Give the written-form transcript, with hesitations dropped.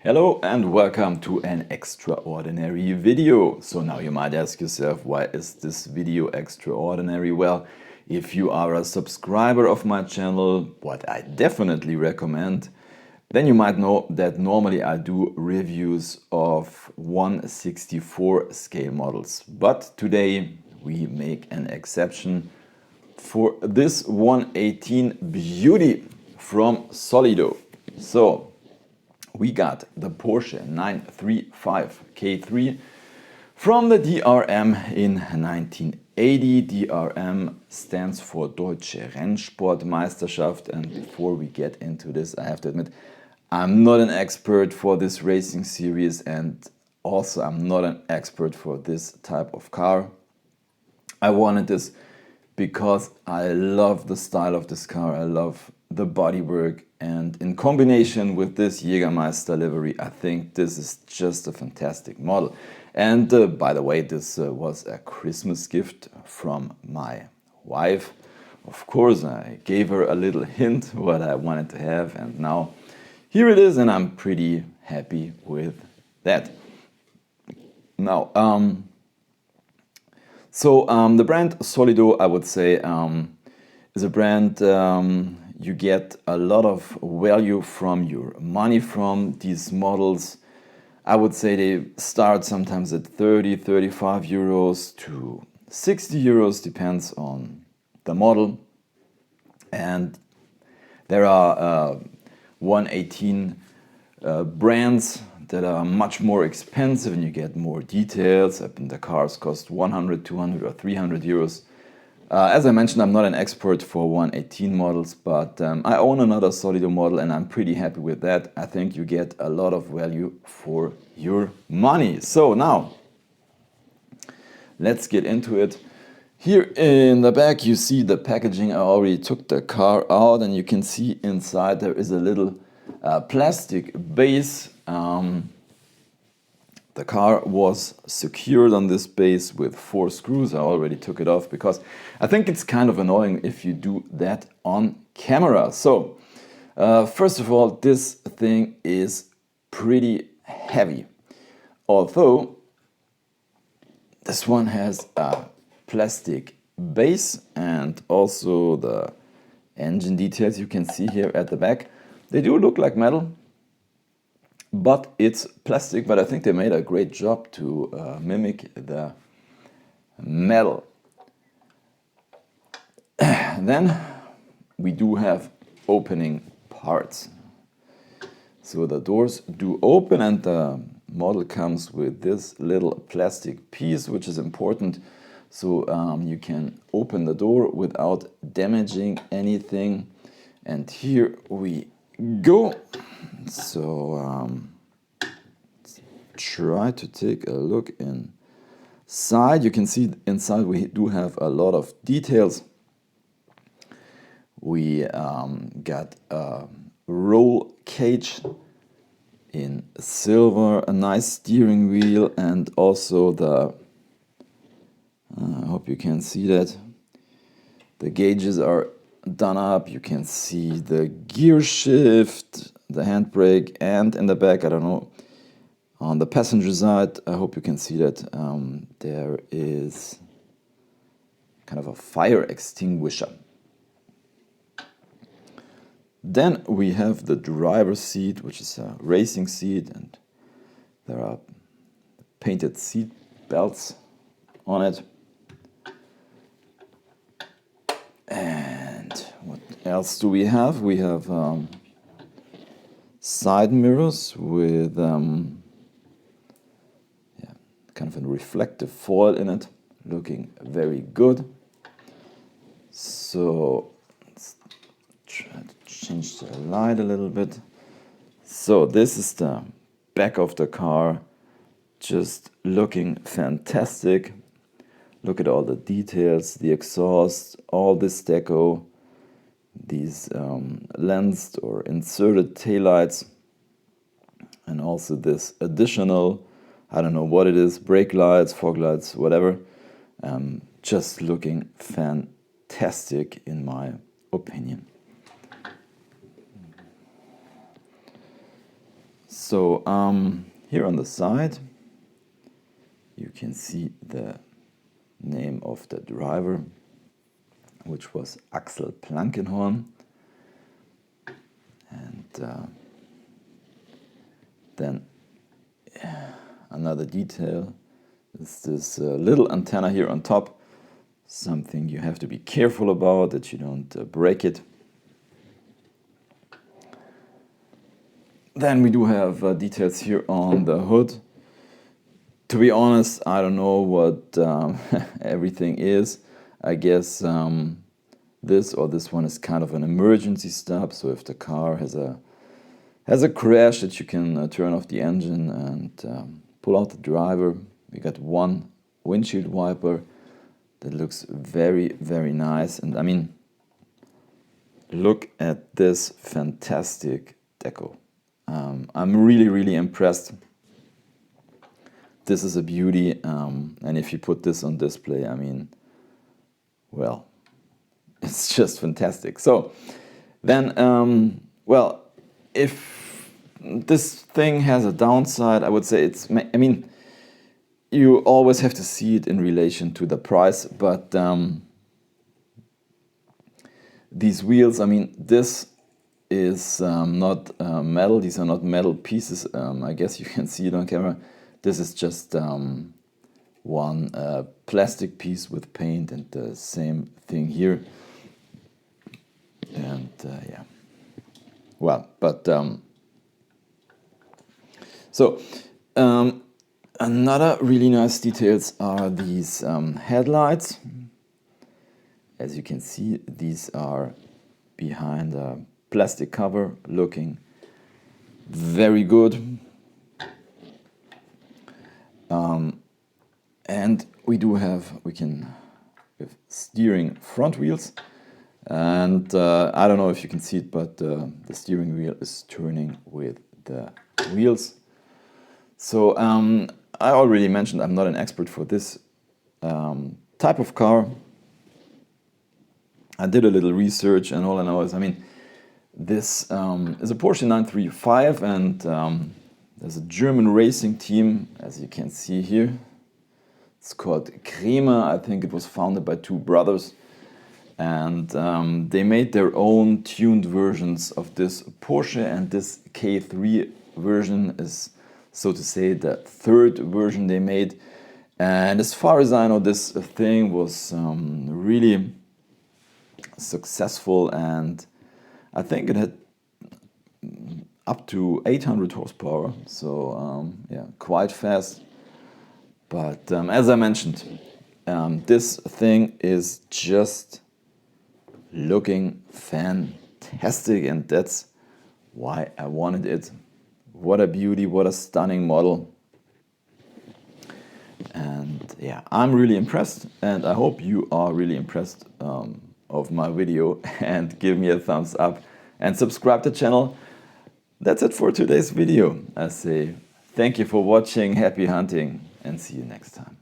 Hello and welcome to an extraordinary video. So now you might ask yourself, why is this video extraordinary? Well, if you are a subscriber of my channel, what I definitely recommend, then you might know that normally I do reviews of 1/64 scale models. But today we make an exception for this 118 beauty from Solido. So we got the Porsche 935 K3 from the DRM in 1980. DRM stands for Deutsche Rennsportmeisterschaft, and before we get into this, I have to admit, I'm not an expert for this racing series, and also I'm not an expert for this type of car. I wanted this because I love the style of this car, I love the bodywork, and in combination with this Jägermeister livery, I think this is just a fantastic model. And by the way, this was a Christmas gift from my wife. Of course, I gave her a little hint what I wanted to have, and now here it is, and I'm pretty happy with that. Now, the brand Solido, I would say, is a brand you get a lot of value from your money from. These models, I would say they start sometimes at 30, 35 euros to 60 euros, depends on the model. And there are 118 brands that are much more expensive and you get more details. The cars cost 100, 200 or 300 euros. As I mentioned, I'm not an expert for 118 models, but I own another Solido model and I'm pretty happy with that. I think you get a lot of value for your money. So now, let's get into it. Here in the back you see the packaging. I already took the car out and you can see inside there is a little plastic base. The car was secured on this base with 4 screws. I already took it off because I think it's kind of annoying if you do that on camera. So, first of all, this thing is pretty heavy. Although this one has a plastic base and also the engine details you can see here at the back. They do look like metal, but it's plastic, but I think they made a great job to mimic the metal. Then we do have opening parts. So the doors do open and the model comes with this little plastic piece, which is important. So you can open the door without damaging anything. And here we go. So let's try to take a look inside. You can see inside we do have a lot of details. We got a roll cage in silver, a nice steering wheel, and also the I hope you can see that the gauges are done up. You can see the gear shift, the handbrake, and in the back, I don't know, on the passenger side, I hope you can see that there is kind of a fire extinguisher. Then we have the driver's seat, which is a racing seat, and there are painted seat belts on it. And what else do we have? We have side mirrors with kind of a reflective foil in it, looking very good. So let's try to change the light a little bit. So this is the back of the car, just looking fantastic. Look at all the details, the exhaust, all this deco, these lensed or inserted taillights, and also this additional, I don't know what it is, brake lights, fog lights, whatever. Just looking fantastic in my opinion. So here on the side you can see the name of the driver, which was Axel Plankenhorn. And then another detail is this little antenna here on top, something you have to be careful about that you don't break it. Then we do have details here on the hood. To be honest, I don't know what everything is. I guess this one is kind of an emergency stop, so if the car has a crash, that you can turn off the engine and pull out the driver. We got one windshield wiper that looks very, very nice. And I mean, look at this fantastic deco. I'm really, really impressed. This is a beauty, and if you put this on display, I mean, well, it's just fantastic. So then, well, if this thing has a downside, I would say I mean, you always have to see it in relation to the price, but these wheels, I mean, this is not metal. These are not metal pieces. I guess you can see it on camera. This is just one plastic piece with paint, and the same thing here. And yeah, well, but so another really nice details are these headlights. As you can see, these are behind a plastic cover, looking very good. And we can with steering front wheels, and I don't know if you can see it, but the steering wheel is turning with the wheels. So I already mentioned I'm not an expert for this type of car. I did a little research, and all I know is, I mean, this is a Porsche 935, and there's a German racing team, as you can see here. It's called Kremer. I think it was founded by two brothers, and they made their own tuned versions of this Porsche, and this K3 version is, so to say, the third version they made. And as far as I know, this thing was really successful, and I think it had up to 800 horsepower, so yeah, quite fast. But as I mentioned, this thing is just looking fantastic, and that's why I wanted it. What a beauty, what a stunning model. And yeah, I'm really impressed, and I hope you are really impressed of my video, and give me a thumbs up and subscribe to the channel. That's it for today's video. I say thank you for watching, happy hunting, and see you next time.